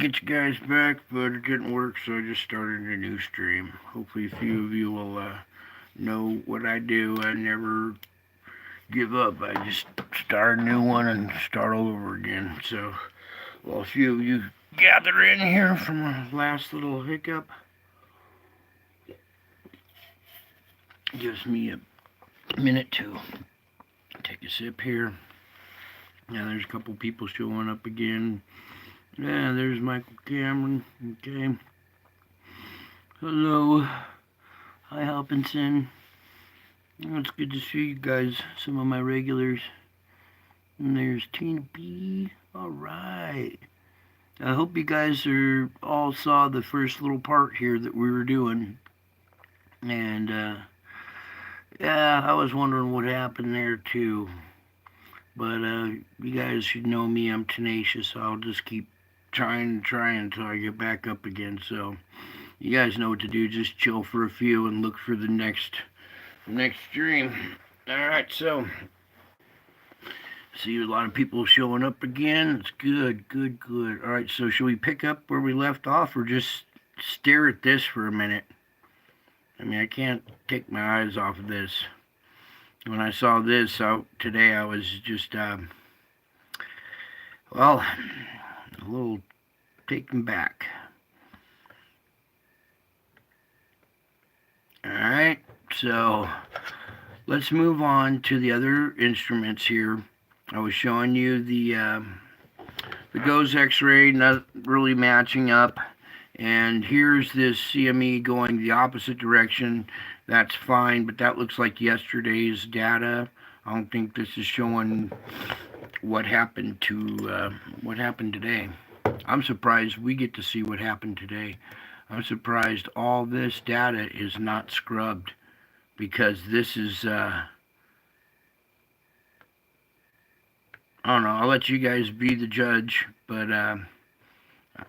get you guys back, but it didn't work, so I just started a new stream. Hopefully, a few of you will know what I do. I never give up. I just start a new one and start all over again. So, while a few of you gather in here from a last little hiccup, gives me a minute to take a sip here. Now, there's a couple people showing up again. Yeah, there's Michael Cameron. Okay. Hello. Hi, Hopkinson. It's good to see you guys, some of my regulars. And there's Tina B. Alright. I hope you guys all saw the first little part here that we were doing. And, yeah, I was wondering what happened there, too. But, you guys should know me. I'm tenacious, so I'll just keep trying until I get back up again. So you guys know what to do. Just chill for a few and look for the next stream. Alright, so see a lot of people showing up again. It's good. Alright, so should we pick up where we left off or just stare at this for a minute? I mean, I can't take my eyes off of this. When I saw this out today, I was just well, a little taken back. Alright, so let's move on to the other instruments here. I was showing you the GOES X-ray not really matching up, and here's this CME going the opposite direction. That's fine, but that looks like yesterday's data. I don't think this is showing what happened today. I'm surprised we get to see what happened today. I'm surprised all this data is not scrubbed, because this is, I don't know, I'll let you guys be the judge, but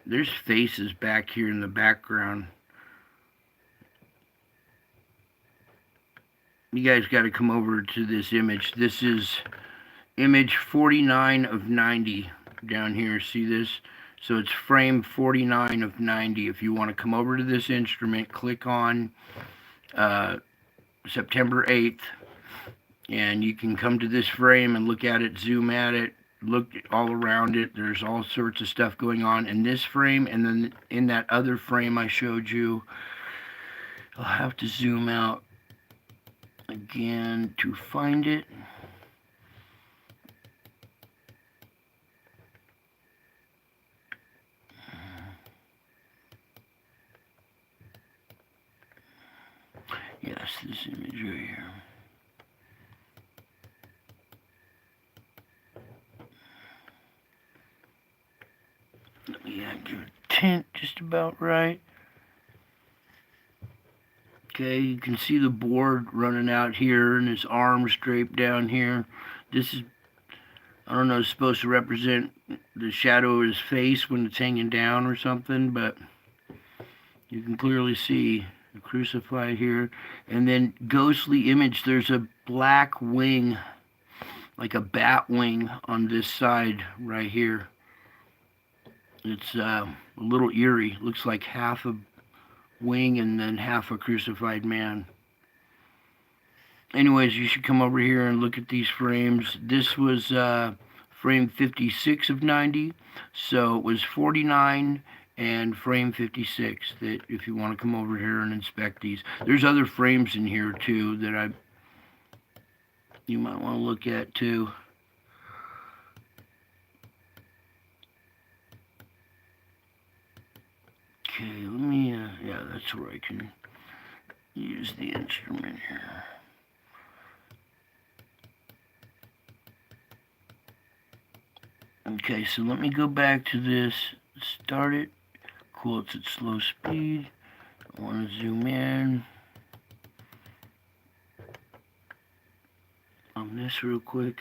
there's faces back here in the background. You guys got to come over to this image. This is image 49 of 90 down here. See this? So it's frame 49 of 90. If you want to come over to this instrument, click on September 8th, and you can come to this frame and look at it, zoom at it, look all around it. There's all sorts of stuff going on in this frame, and then in that other frame I showed you. I'll have to zoom out again to find it. Yes, this image right here. Let me give it a tint just about right. Okay, you can see the board running out here and his arms draped down here. This is, I don't know, it's supposed to represent the shadow of his face when it's hanging down or something, but you can clearly see the crucified here. And then ghostly image, there's a black wing, like a bat wing on this side right here. It's a little eerie. Looks like half a wing and then half a crucified man. Anyways, you should come over here and look at these frames. This was frame 56 of 90, so it was 49 and frame 56, that if you want to come over here and inspect these. There's other frames in here too that you might want to look at too. Okay, let me, yeah, that's where I can use the instrument here. Okay, so let me go back to this, start it, cool, it's at slow speed. I want to zoom in on this real quick.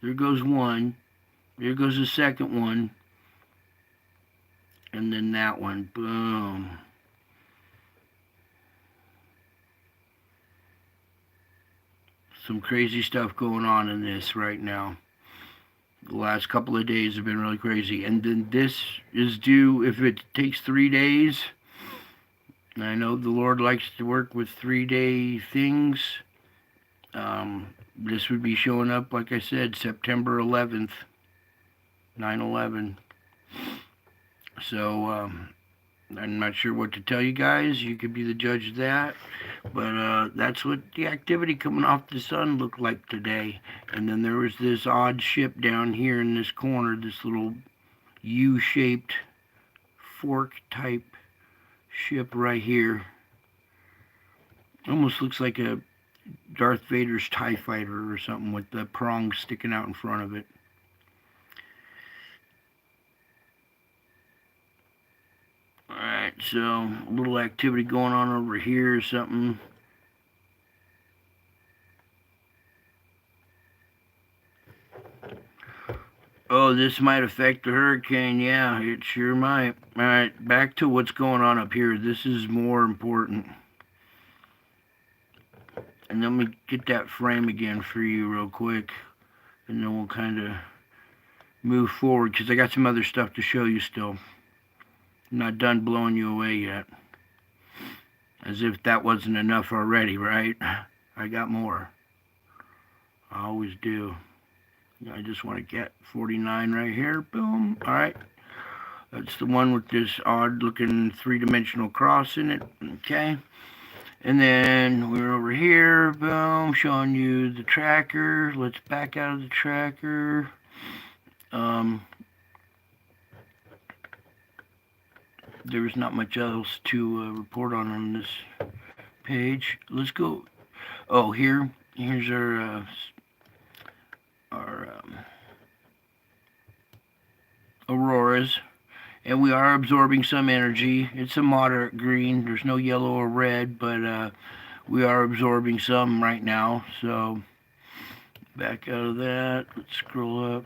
There goes one. There goes the second one. And then that one. Boom. Some crazy stuff going on in this right now. The last couple of days have been really crazy. And then this is due, if it takes 3 days, and I know the Lord likes to work with 3-day things. This would be showing up, like I said, September 11th, 9/11. So, I'm not sure what to tell you guys. You could be the judge of that. But that's what the activity coming off the sun looked like today. And then there was this odd ship down here in this corner, this little U-shaped fork type ship right here. Almost looks like a Darth Vader's TIE fighter or something with the prongs sticking out in front of it. Alright, so a little activity going on over here or something. Oh, this might affect the hurricane. Yeah, it sure might. Alright, back to what's going on up here. This is more important. And let me get that frame again for you real quick. And then we'll kind of move forward, because I got some other stuff to show you still. I'm not done blowing you away yet. As if that wasn't enough already, right? I got more. I always do. I just want to get 49 right here. Boom. Alright. That's the one with this odd looking 3-dimensional cross in it. Okay. And then we're over here. Boom. Showing you the tracker. Let's back out of the tracker. There's not much else to report on this page. Let's go. Oh, here's our auroras, and we are absorbing some energy. It's a moderate green. There's no yellow or red, but we are absorbing some right now. So back out of that. Let's scroll up.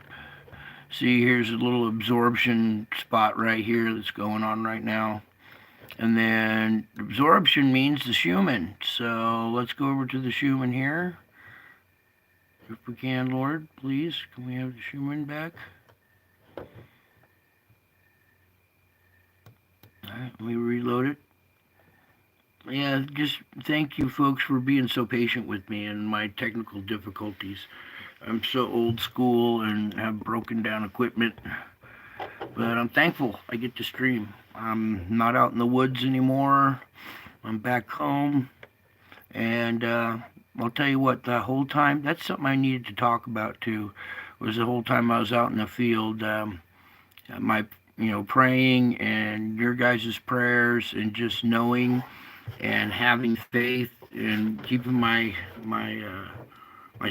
See, here's a little absorption spot right here that's going on right now. And then absorption means the Schumann. So let's go over to the Schumann here. If we can, Lord, please. Can we have the Schumann back? Alright, let me reload it. Yeah, just thank you folks for being so patient with me and my technical difficulties. I'm so old school and have broken down equipment, but I'm thankful I get to stream. I'm not out in the woods anymore. I'm back home, and I'll tell you what, the whole time, that's something I needed to talk about too, was the whole time I was out in the field, praying and your guys' prayers and just knowing and having faith and keeping my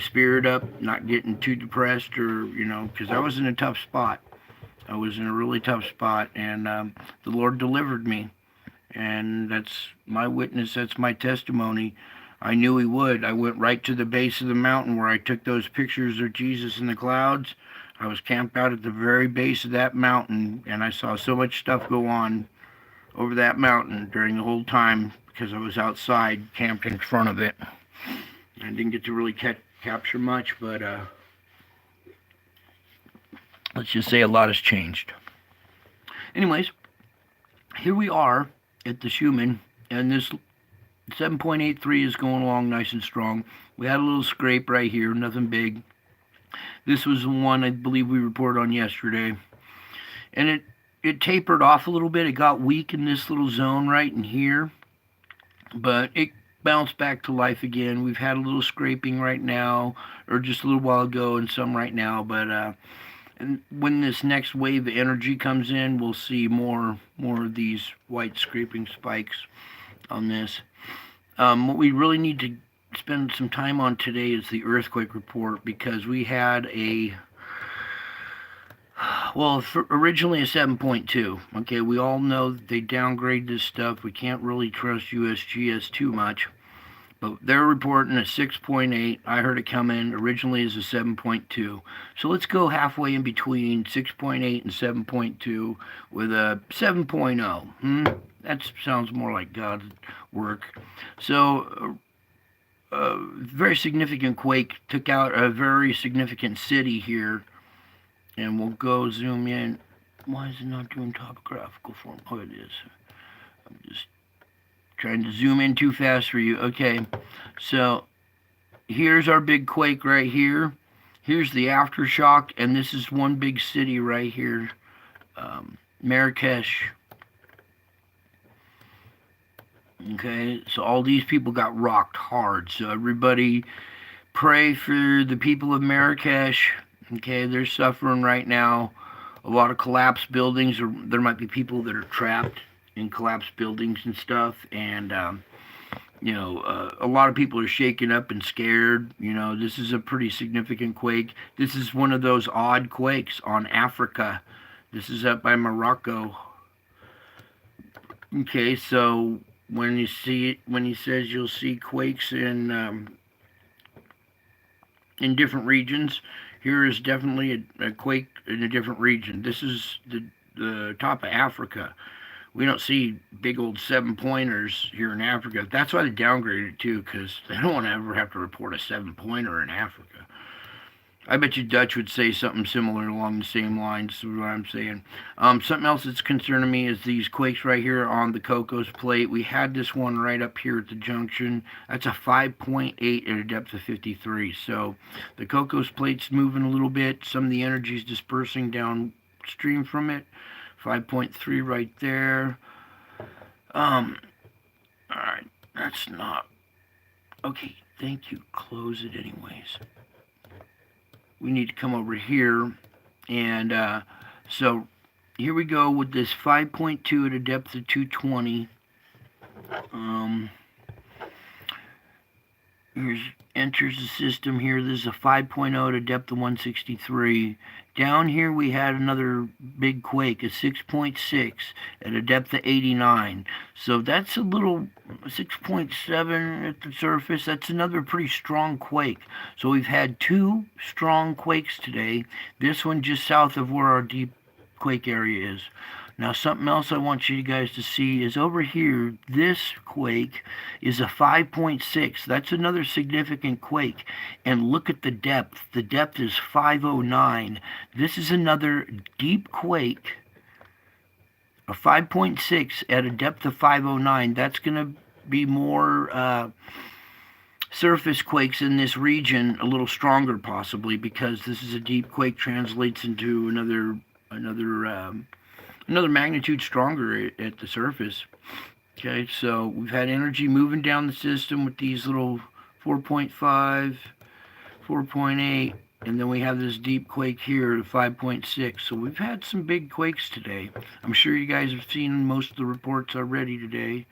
spirit up, not getting too depressed or, because I was in a tough spot. I was in a really tough spot, and the Lord delivered me. And that's my witness, that's my testimony. I knew He would. I went right to the base of the mountain where I took those pictures of Jesus in the clouds. I was camped out at the very base of that mountain, and I saw so much stuff go on over that mountain during the whole time because I was outside camped in front of it. I didn't get to really capture much, but let's just say a lot has changed. Anyways, here we are at the Schumann, and this 7.83 is going along nice and strong. We had a little scrape right here, nothing big. This was the one I believe we reported on yesterday, and it tapered off a little bit. It got weak in this little zone right in here, but it bounced back to life again. We've had a little scraping right now, or just a little while ago, and some right now, but and when this next wave of energy comes in, we'll see more of these white scraping spikes on this. What we really need to spend some time on today is the earthquake report, because we had originally a 7.2. Okay, we all know that they downgrade this stuff. We can't really trust USGS too much, but they're reporting a 6.8. I heard it come in originally as a 7.2. So let's go halfway in between 6.8 and 7.2 with a 7.0. That sounds more like God's work. So very significant quake took out a very significant city here. And we'll go zoom in. Why is it not doing topographical form? Oh, it is. I'm just trying to zoom in too fast for you. Okay, so here's our big quake right here. Here's the aftershock, and this is one big city right here, Marrakesh. Okay, so all these people got rocked hard. So everybody pray for the people of Marrakesh. Okay, they're suffering right now. A lot of collapsed buildings, or there might be people that are trapped in collapsed buildings and stuff. And, a lot of people are shaken up and scared. This is a pretty significant quake. This is one of those odd quakes on Africa. This is up by Morocco. Okay, so when you see it, when he says you'll see quakes in different regions, here is definitely a quake in a different region. This is the top of Africa. We don't see big old 7-pointers here in Africa. That's why they downgraded it too, because they don't want to ever have to report a 7-pointer in Africa. I bet you Dutch would say something similar along the same lines to what I'm saying. Something else that's concerning me is these quakes right here on the Cocos Plate. We had this one right up here at the junction. That's a 5.8 at a depth of 53. So the Cocos Plate's moving a little bit. Some of the energy is dispersing downstream from it. 5.3 right there. Alright, that's not... Okay, thank you. Close it anyways. We need to come over here, and so here we go with this 5.2 at a depth of 220. Here's enters the system here. This is a 5.0 at a depth of 163. Down here we had another big quake, a 6.6 at a depth of 89. So that's a little 6.7 at the surface. That's another pretty strong quake. So we've had two strong quakes today. This one just south of where our deep quake area is. Now, something else I want you guys to see is over here, this quake is a 5.6. That's another significant quake. And look at the depth. The depth is 509. This is another deep quake, a 5.6 at a depth of 509. That's going to be more surface quakes in this region, a little stronger possibly, because this is a deep quake, translates into another magnitude stronger at the surface. Okay, so we've had energy moving down the system with these little 4.5, 4.8, and then we have this deep quake here at 5.6. So we've had some big quakes today. I'm sure you guys have seen most of the reports already today,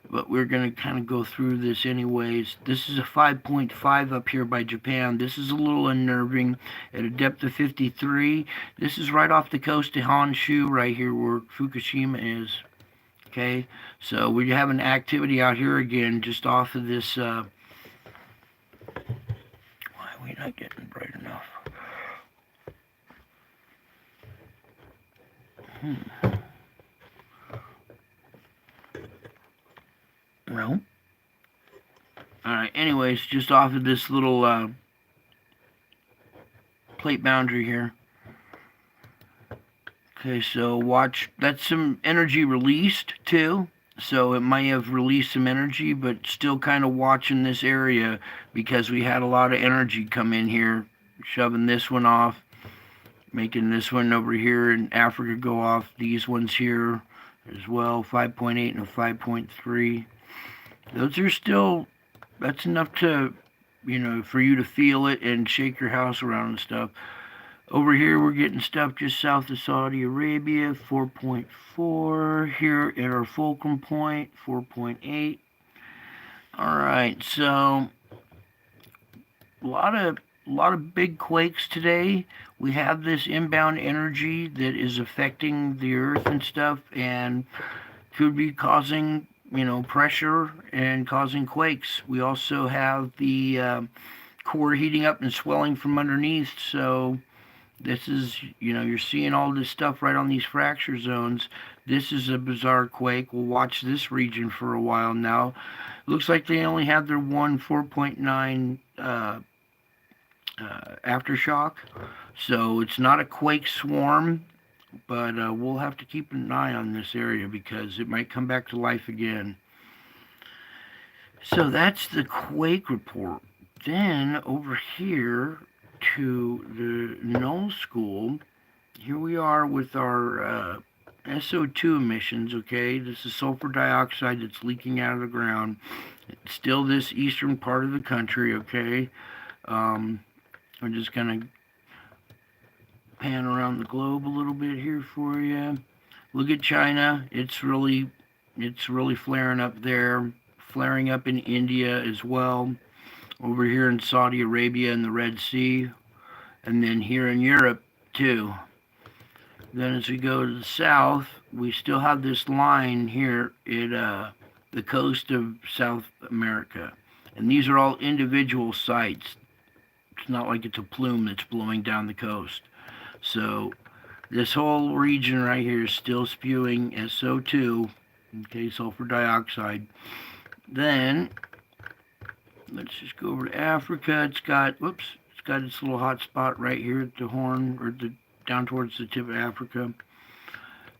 but we're going to kind of go through this anyways. This is a 5.5 up here by Japan. This is a little unnerving at a depth of 53. This is right off the coast of Honshu, right here where Fukushima is. Okay, so we have an activity out here again just off of this. Why are we not getting bright enough? No. Alright, anyways, just off of this little plate boundary here. Okay, so watch. That's some energy released too. So it might have released some energy, but still kind of watching this area because we had a lot of energy come in here, shoving this one off, making this one over here in Africa go off. These ones here as well, 5.8 and a 5.3. Those are still, that's enough to, for you to feel it and shake your house around and stuff. Over here, we're getting stuff just south of Saudi Arabia, 4.4. Here at our fulcrum point, 4.8. All right, so a lot of big quakes today. We have this inbound energy that is affecting the earth and stuff, and could be causing pressure and causing quakes. We also have the core heating up and swelling from underneath, so This is, you're seeing all this stuff right on these fracture zones. This is a bizarre quake. We'll watch this region for a while now. Looks like they only had their one 4.9 aftershock. So it's not a quake swarm, but we'll have to keep an eye on this area because it might come back to life again. So that's the quake report. Then over here to the Null School, here we are with our SO2 emissions, okay? This is sulfur dioxide that's leaking out of the ground. It's still this eastern part of the country, okay? I'm just going to pan around the globe a little bit here for you. Look at China. It's really flaring up there. Flaring up in India as well. Over here in Saudi Arabia and the Red Sea. And then here in Europe too. Then as we go to the south, we still have this line here at the coast of South America. And these are all individual sites. It's not like it's a plume that's blowing down the coast. So this whole region right here is still spewing SO2, okay, sulfur dioxide. Then let's just go over to Africa. It's got its little hot spot right here at the Horn, or down towards the tip of Africa.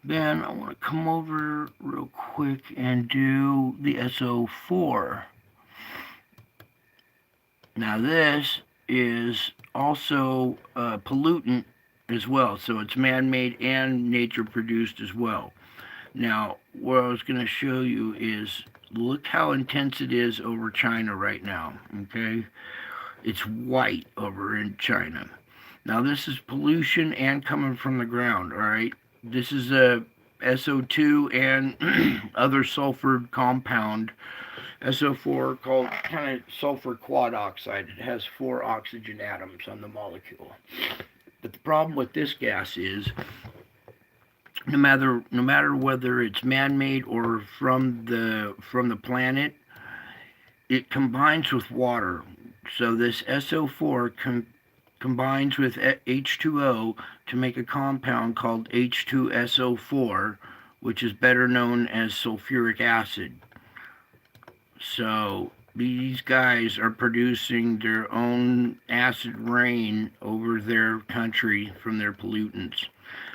Then I want to come over real quick and do the SO4. Now this is also a pollutant as well, so it's man-made and nature-produced as well. Now, what I was going to show you is, look how intense it is over China right now, okay? It's white over in China. Now, this is pollution and coming from the ground, all right? This is a SO2 and other sulfur compound, SO4, called kind of sulfur quad oxide. It has 4 oxygen atoms on the molecule. But the problem with this gas is, no matter whether it's man-made or from the planet, it combines with water. So this SO4 combines with H2O to make a compound called H2SO4, which is better known as sulfuric acid. So these guys are producing their own acid rain over their country from their pollutants.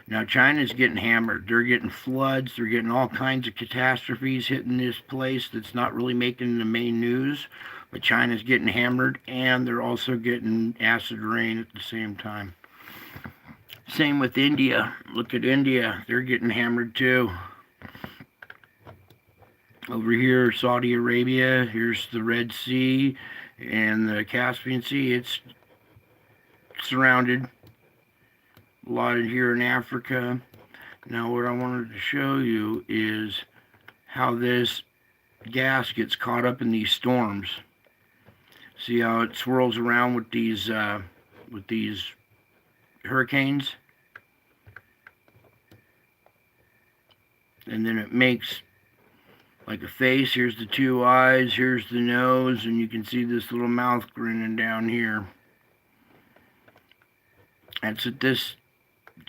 Now, China's getting hammered. They're getting floods. They're getting all kinds of catastrophes hitting this place that's not really making the main news. But China's getting hammered, and they're also getting acid rain at the same time. Same with India. Look at India. They're getting hammered too. Over here, Saudi Arabia. Here's the Red Sea and the Caspian Sea. It's surrounded. A lot in here in Africa. Now what I wanted to show you is how this gas gets caught up in these storms. See how it swirls around with these hurricanes? And then it makes like a face. Here's the 2 eyes, here's the nose, and you can see this little mouth grinning down here. That's what this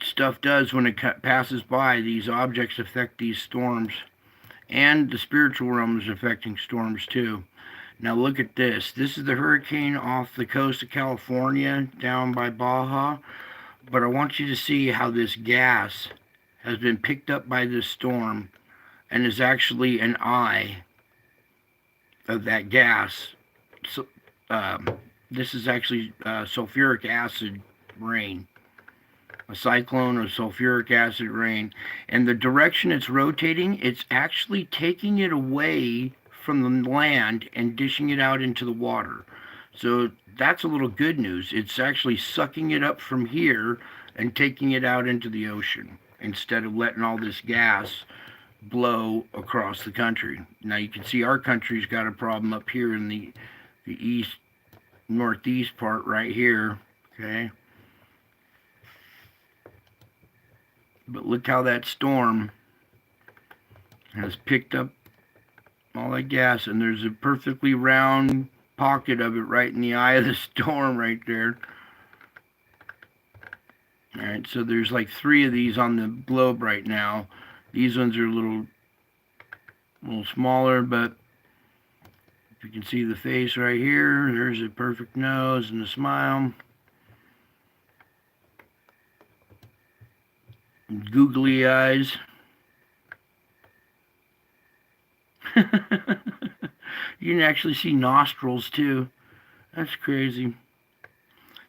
stuff does when it passes by. These objects affect these storms, and the spiritual realm is affecting storms too. Now look at this. This is the hurricane off the coast of California down by Baja, but I want you to see how this gas has been picked up by this storm and is actually an eye of that gas. So this is actually sulfuric acid rain. A cyclone of sulfuric acid rain. And the direction it's rotating, it's actually taking it away from the land and dishing it out into the water. So that's a little good news. It's actually sucking it up from here and taking it out into the ocean instead of letting all this gas blow across the country. Now you can see our country's got a problem up here in the east, northeast part right here, okay? But look how that storm has picked up all that gas, and there's a perfectly round pocket of it right in the eye of the storm right there. Alright, so there's like 3 of these on the globe right now. These ones are a little smaller, but if you can see the face right here, there's a perfect nose and a smile. Googly eyes. You can actually see nostrils too. That's crazy.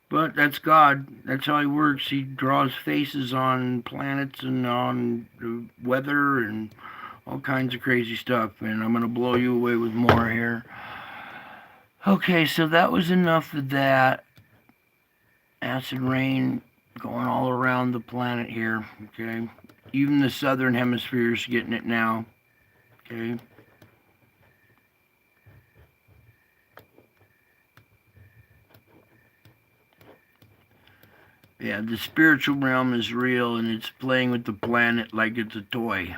But that's God. That's how he works. He draws faces on planets and on the weather and all kinds of crazy stuff. And I'm going to blow you away with more here. Okay, so that was enough of that. Acid rain going all around the planet here. Okay. Even the southern hemisphere is getting it now. Okay. Yeah, the spiritual realm is real, and it's playing with the planet like it's a toy.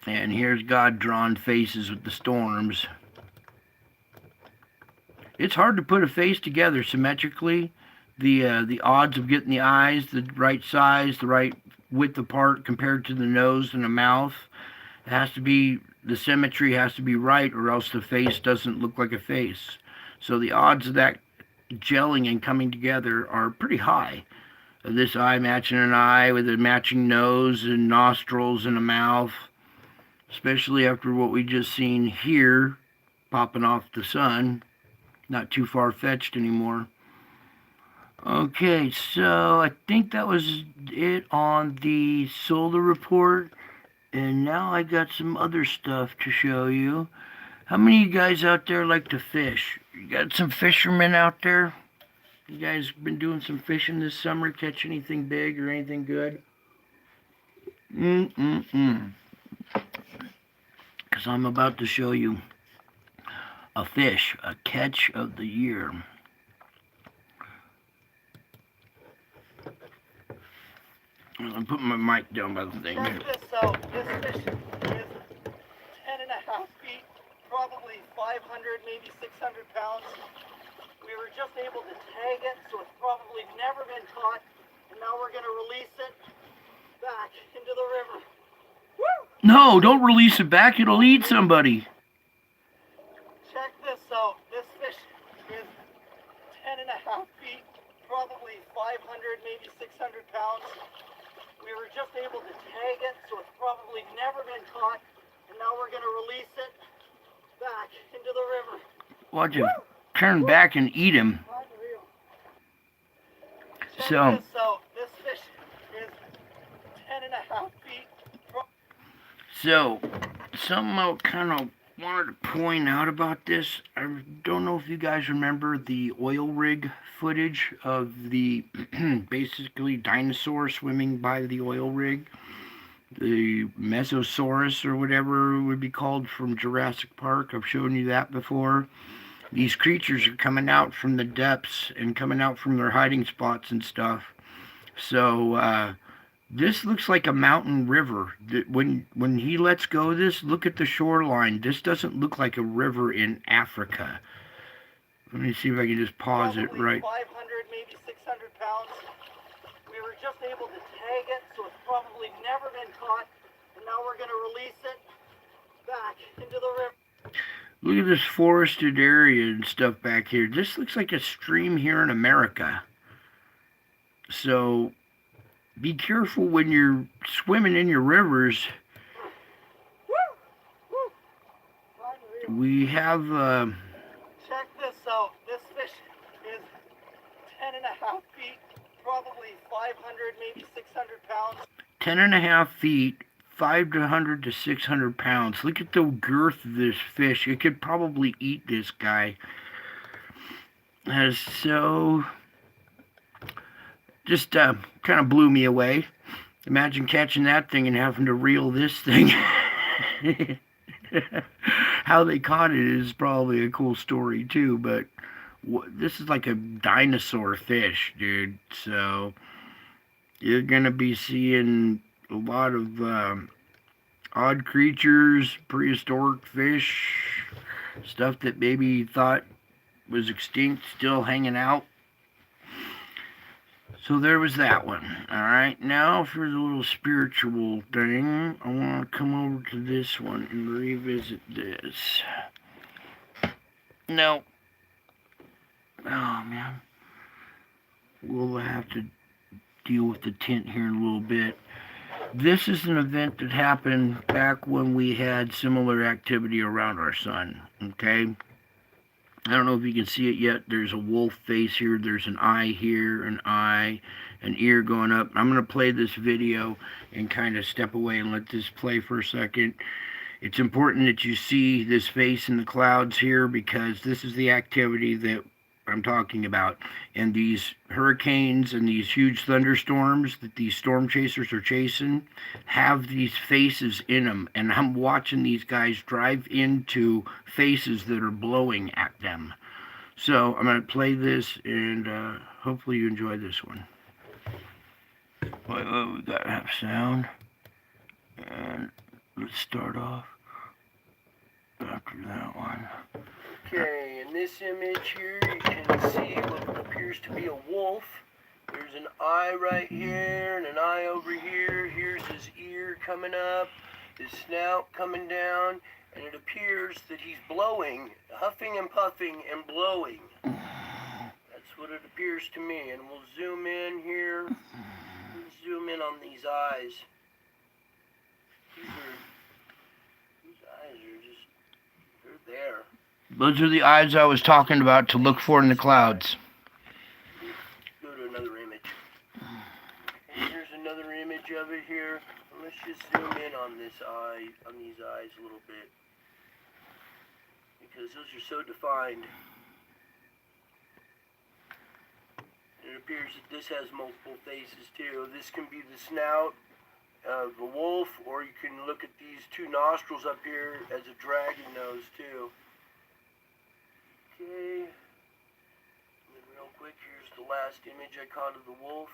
And here's God drawing faces with the storms. It's hard to put a face together symmetrically. The odds of getting the eyes the right size, the right width apart compared to the nose and the mouth, it has to be, the symmetry has to be right, or else the face doesn't look like a face. So the odds of that gelling and coming together are pretty high. This eye matching an eye with a matching nose and nostrils and a mouth, especially after what we just seen here popping off the sun. Not too far-fetched anymore. Okay, so I think that was it on the solar report, and now I got some other stuff to show you. How many of you guys out there like to fish? You got some fishermen out there? You guys been doing some fishing this summer? Catch anything big or anything good? Because I'm about to show you a fish, a catch of the year. I'm putting my mic down by the thing here. Check this out. This fish is 10.5 feet, probably 500, maybe 600 pounds. We were just able to tag it, so it's probably never been caught. And now we're going to release it back into the river. Woo! No, don't release it back. It'll eat somebody. Check this out. This fish is 10.5 feet, probably 500, maybe 600 pounds. We were just able to tag it, so it's probably never been caught. And now we're going to release it back into the river. Watch him turn back and eat him. Check So, this out. This fish is 10.5 feet. So, something I kind of wanted to point out about this. I don't know if you guys remember the oil rig footage of the basically dinosaur swimming by the oil rig. The Mesosaurus or whatever it would be called from Jurassic Park. I've shown you that before. These creatures are coming out from the depths and coming out from their hiding spots and stuff. So, this looks like a mountain river. When he lets go of this, look at the shoreline. This doesn't look like a river in Africa. Let me see if I can just pause it right. 500, maybe 600 pounds. We were just able to tag it, so it's probably never been caught. And now we're going to release it back into the river. Look at this forested area and stuff back here. This looks like a stream here in America. So, be careful when you're swimming in your rivers. We have, Check this out. This fish is 10.5 feet, probably 500, maybe 600 pounds. 10.5 feet, 500 to 600 pounds. Look at the girth of this fish. It could probably eat this guy. That is so... just kind of blew me away. Imagine catching that thing and having to reel this thing. How they caught it is probably a cool story too, but this is like a dinosaur fish, dude. So you're gonna be seeing a lot of odd creatures, prehistoric fish, stuff that maybe thought was extinct still hanging out. So there was that one. Alright, now for the little spiritual thing, I want to come over to this one and revisit this. No. Oh, man. We'll have to deal with the tint here in a little bit. This is an event that happened back when we had similar activity around our sun, okay? I don't know if you can see it yet. There's a wolf face here. There's an eye here, an eye, an ear going up. I'm going to play this video and kind of step away and let this play for a second. It's important that you see this face in the clouds here because this is the activity that I'm talking about. And these hurricanes and these huge thunderstorms that these storm chasers are chasing have these faces in them. And I'm watching these guys drive into faces that are blowing at them. So I'm going to play this and hopefully you enjoy this one. We got to have sound. And let's start off after that one. Okay, in this image here, you can see what appears to be a wolf. There's an eye right here, and an eye over here. Here's his ear coming up, his snout coming down, and it appears that he's blowing, huffing and puffing and blowing. That's what it appears to me, and we'll zoom in here. We'll zoom in on these eyes. These eyes are just, they're there. Those are the eyes I was talking about to look for in the clouds. Go to another image. And here's another image of it here. Let's just zoom in on this eye, on these eyes a little bit. Because those are so defined. It appears that this has multiple faces too. This can be the snout of the wolf, or you can look at these two nostrils up here as a dragon nose too. Okay, and then real quick, here's the last image I caught of the wolf.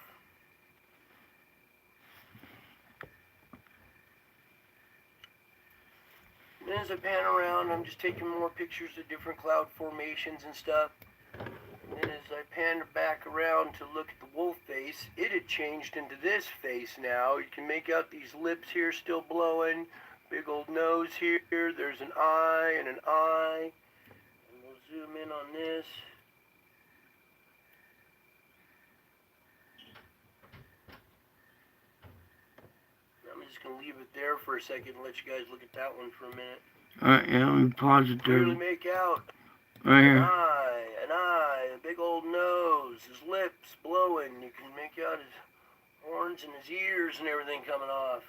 And then as I pan around, I'm just taking more pictures of different cloud formations and stuff. And then as I pan back around to look at the wolf face, it had changed into this face now. You can make out these lips here still blowing, big old nose here, there's an eye and an eye. Zoom in on this. I'm just going to leave it there for a second and let you guys look at that one for a minute. Alright, yeah, let me pause it there. Clearly make out right here. An eye, a big old nose, his lips blowing. You can make out his horns and his ears and everything coming off.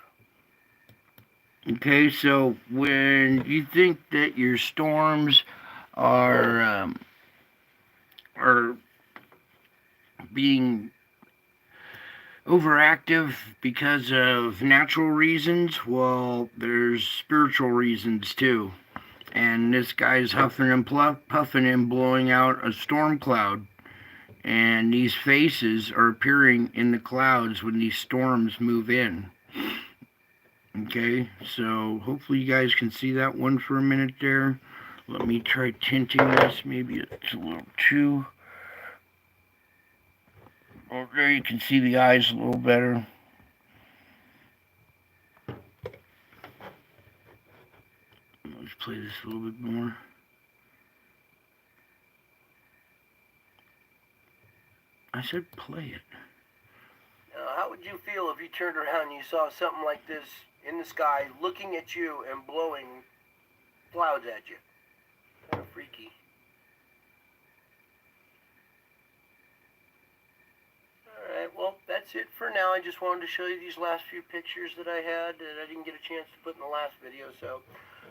Okay, so when you think that your storms are being overactive because of natural reasons, well, there's spiritual reasons too. And this guy's huffing and puffing and blowing out a storm cloud. And these faces are appearing in the clouds when these storms move in. Okay, so hopefully you guys can see that one for a minute there. Let me try tinting this. Maybe it's a little too... Oh, there you can see the eyes a little better. Let's play this a little bit more. I said play it. Now, how would you feel if you turned around and you saw something like this in the sky looking at you and blowing clouds at you? Kind of freaky. Alright, well, that's it for now. I just wanted to show you these last few pictures that I had that I didn't get a chance to put in the last video. So,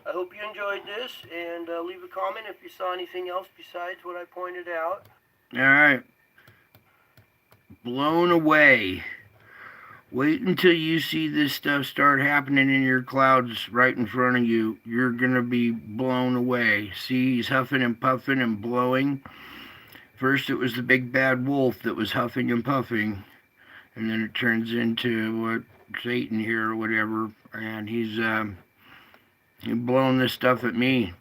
I hope you enjoyed this, and leave a comment if you saw anything else besides what I pointed out. Alright. Blown away. Wait until you see this stuff start happening in your clouds right in front of you. You're going to be blown away. See, he's huffing and puffing and blowing. First it was the big bad wolf that was huffing and puffing. And then it turns into what Satan here or whatever. And he's blowing this stuff at me.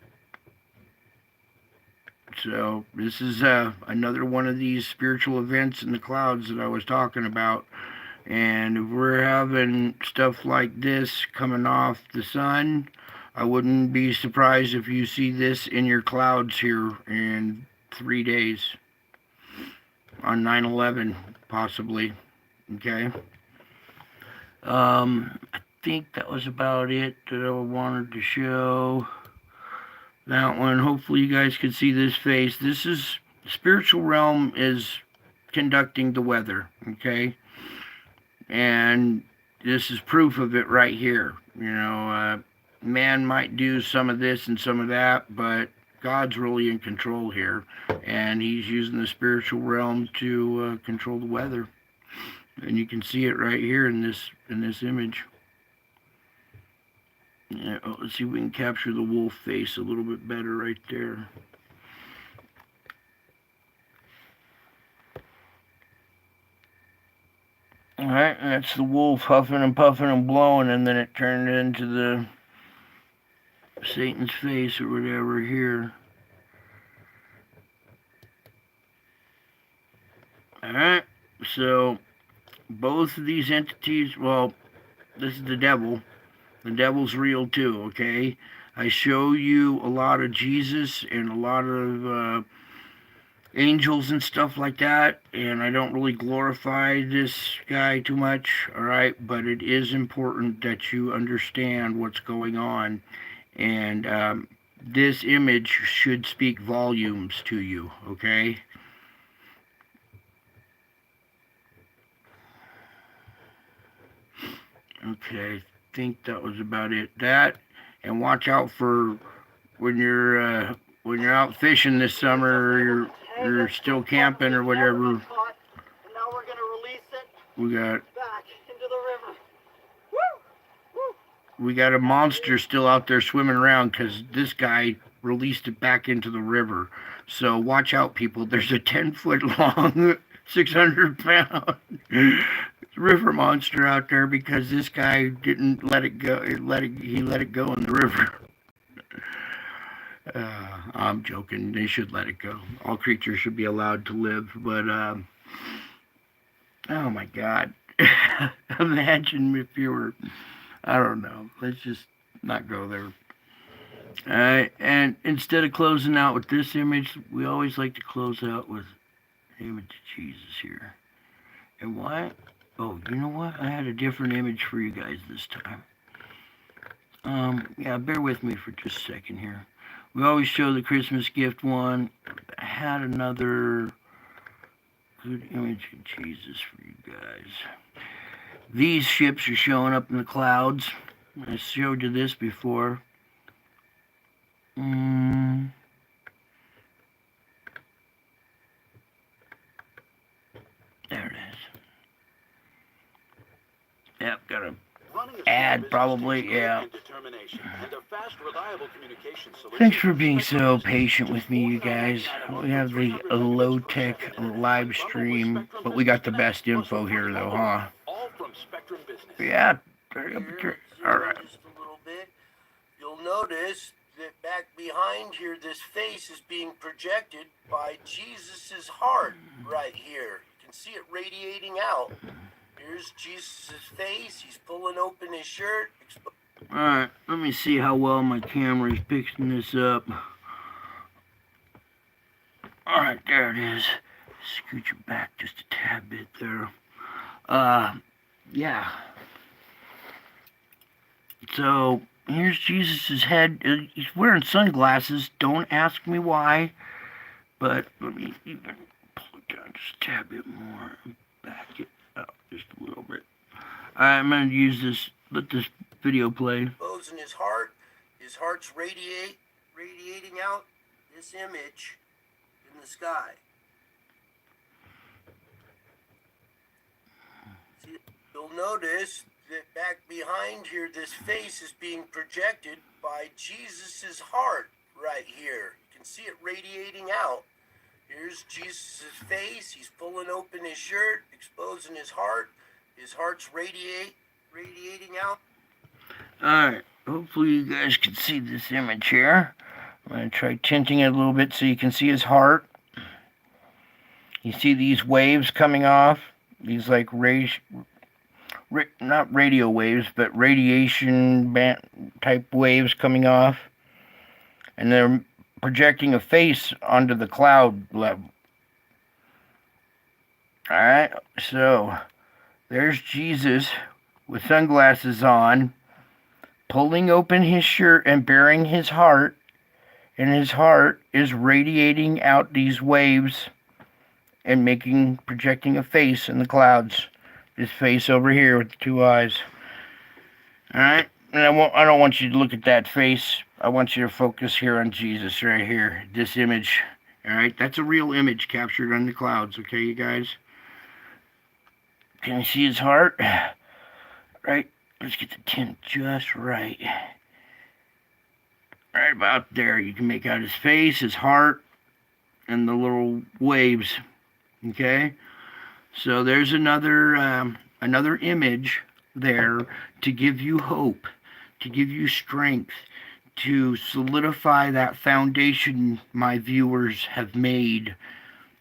So this is another one of these spiritual events in the clouds that I was talking about. And if we're having stuff like this coming off the sun, I wouldn't be surprised if you see this in your clouds here in 3 days. On 9/11, possibly. Okay? I think that was about it that I wanted to show. That one. Hopefully you guys can see this face. This is, the spiritual realm is conducting the weather. Okay? And this is proof of it right here. You know, man might do some of this and some of that, but God's really in control here, and he's using the spiritual realm to control the weather. And you can see it right here in this image. Yeah, let's see if we can capture the wolf face a little bit better right there. Alright, that's the wolf huffing and puffing and blowing, and then it turned into the Satan's face or whatever here. Alright, so both of these entities, well, this is the devil. The devil's real too, okay? I show you a lot of Jesus and a lot of angels and stuff like that, and I don't really glorify this guy too much, alright? But it is important that you understand what's going on, and this image should speak volumes to you, okay? Okay, I think that was about it. That, and watch out for when you're out fishing this summer, or you're still camping or whatever. And now we're gonna release it. We got back into the river. We got a monster still out there swimming around because this guy released it back into the river. So watch out, people. There's a 10-foot long, 600-pound river monster out there because this guy didn't let it go. He let it go in the river. I'm joking. They should let it go. All creatures should be allowed to live. But oh my God! Imagine if you were. I don't know. Let's just not go there. Alright, and instead of closing out with this image, we always like to close out with the image of Jesus here. And why? Oh, you know what? I had a different image for you guys this time. Yeah, bear with me for just a second here. We always show the Christmas gift one. I had another good image of Jesus for you guys. These ships are showing up in the clouds. I showed you this before. There it is. Yep, got a ad probably, yeah. Thanks for being so patient with me, you guys. We have the low-tech live stream, but we got the best info here, though, huh? Yeah, all right. Just a little bit. You'll notice that back behind here, this face is being projected by Jesus's heart right here. You can see it radiating out. Here's Jesus's face. He's pulling open his shirt. Alright, let me see how well my camera is picking this up. Alright, there it is. Scoot you back just a tad bit there. Yeah. So, here's Jesus' head. He's wearing sunglasses. Don't ask me why. But let me even pull it down just a tad bit more. Back it up just a little bit. Alright, I'm going to use this. Let this video play. Exposing his heart's radiating out this image in the sky. See, you'll notice that back behind here, this face is being projected by Jesus's heart right here. You can see it radiating out. Here's Jesus' face. He's pulling open his shirt, exposing his heart. His heart's radiating out. Alright, hopefully you guys can see this image here. I'm going to try tinting it a little bit so you can see his heart. You see these waves coming off? These like not radio waves, but radiation type waves coming off. And they're projecting a face onto the cloud level. Alright, so there's Jesus with sunglasses on, pulling open his shirt and baring his heart, and his heart is radiating out these waves and projecting a face in the clouds. This face over here with the two eyes. Alright? And I don't want you to look at that face. I want you to focus here on Jesus right here. This image. Alright? That's a real image captured on the clouds. Okay, you guys? Can you see his heart? Right? Let's get the tint just right. Right about there. You can make out his face, his heart, and the little waves. Okay? So there's another image there to give you hope, to give you strength, to solidify that foundation my viewers have made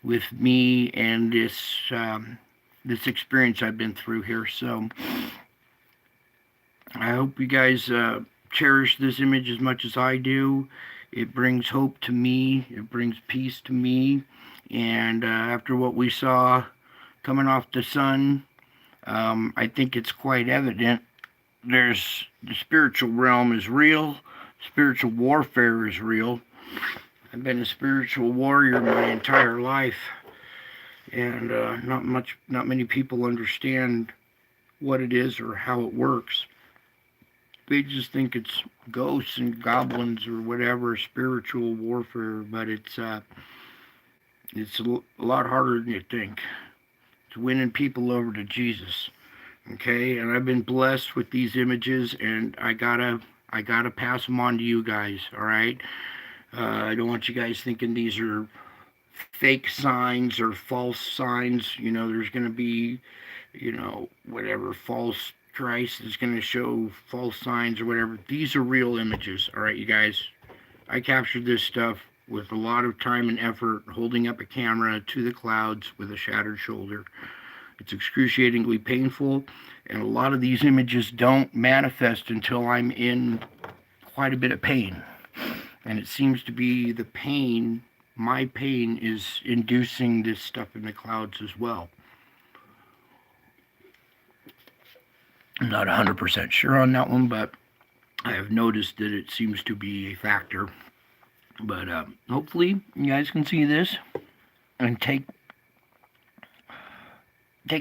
with me and this experience I've been through here. So I hope you guys cherish this image as much as I do. It brings hope to me. It brings peace to me. And after what we saw coming off the sun, I think it's quite evident the spiritual realm is real. Spiritual warfare is real. I've been a spiritual warrior my entire life. And not many people understand what it is or how it works. They just think it's ghosts and goblins or whatever, spiritual warfare, but it's a lot harder than you think. It's winning people over to Jesus. Okay, and I've been blessed with these images, and I gotta pass them on to you guys. All right, I don't want you guys thinking these are fake signs or false signs. You know, there's going to be, whatever false Christ is going to show false signs or whatever. These are real images. All right, you guys. I captured this stuff with a lot of time and effort, holding up a camera to the clouds with a shattered shoulder. It's excruciatingly painful, and a lot of these images don't manifest until I'm in quite a bit of pain. And it seems to be the pain, my pain, is inducing this stuff in the clouds as well. I'm not 100% sure on that one, but I have noticed that it seems to be a factor. But hopefully you guys can see this and take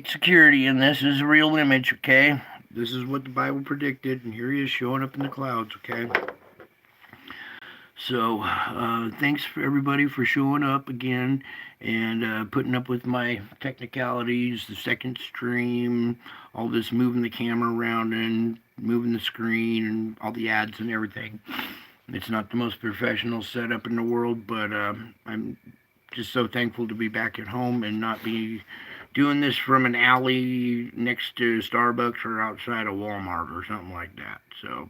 security in this. This is a real image, okay? This is what the Bible predicted, and here he is showing up in the clouds, okay? So, thanks for everybody for showing up again and putting up with my technicalities, the second stream, all this moving the camera around and moving the screen and all the ads and everything. It's not the most professional setup in the world, but I'm just so thankful to be back at home and not be doing this from an alley next to Starbucks or outside of Walmart or something like that. So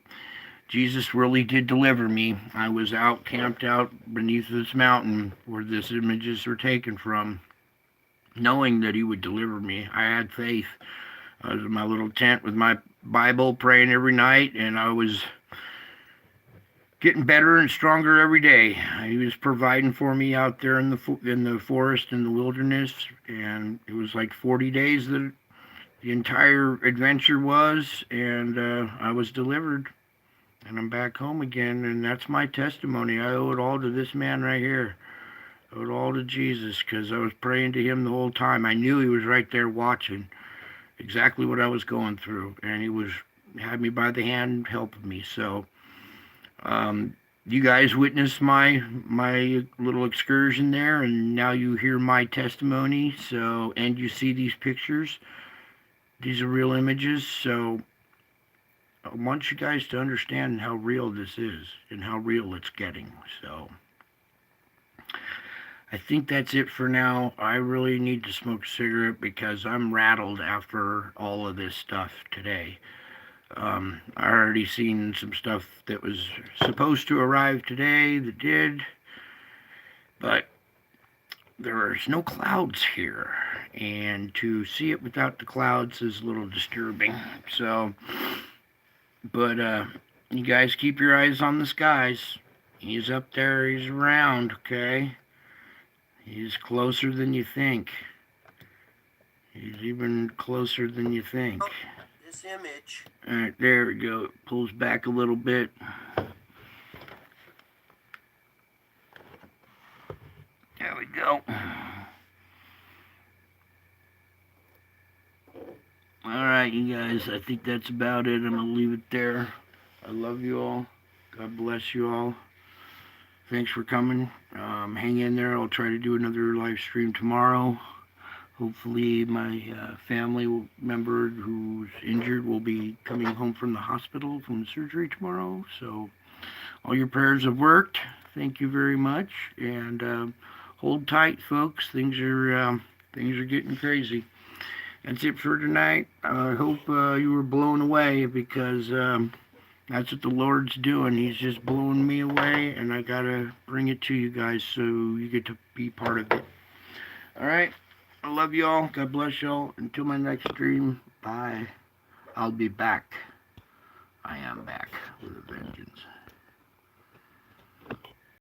Jesus really did deliver me. I was camped out beneath this mountain where these images were taken from, knowing that he would deliver me. I had faith. I was in my little tent with my Bible, praying every night, and I was getting better and stronger every day. He was providing for me out there in the forest, in the wilderness, and it was like 40 days that the entire adventure was, and I was delivered, and I'm back home again, and that's my testimony. I owe it all to this man right here. I owe it all to Jesus, because I was praying to him the whole time. I knew he was right there watching exactly what I was going through, and he had me by the hand, helping me. So you guys witnessed my little excursion there, and now you hear my testimony. So, and you see these pictures. These are real images. So I want you guys to understand how real this is and how real it's getting. So I think that's it for now. I really need to smoke a cigarette because I'm rattled after all of this stuff today. I already seen some stuff that was supposed to arrive today that did, but there's no clouds here, and to see it without the clouds is a little disturbing. So, but you guys keep your eyes on the skies. He's up there, he's around, okay? He's closer than you think. He's even closer than you think. This image. Alright, there we go. It pulls back a little bit. There we go. Alright, you guys, I think that's about it. I'm going to leave it there. I love you all. God bless you all. Thanks for coming. Hang in there. I'll try to do another live stream tomorrow. Hopefully my family member who's injured will be coming home from the hospital from the surgery tomorrow. So all your prayers have worked. Thank you very much. And hold tight, folks. Things are getting crazy. That's it for tonight. I hope you were blown away, because that's what the Lord's doing. He's just blowing me away, and I gotta bring it to you guys so you get to be part of it. Alright, I love y'all. God bless y'all. Until my next stream, bye. I'll be back. I am back with a vengeance.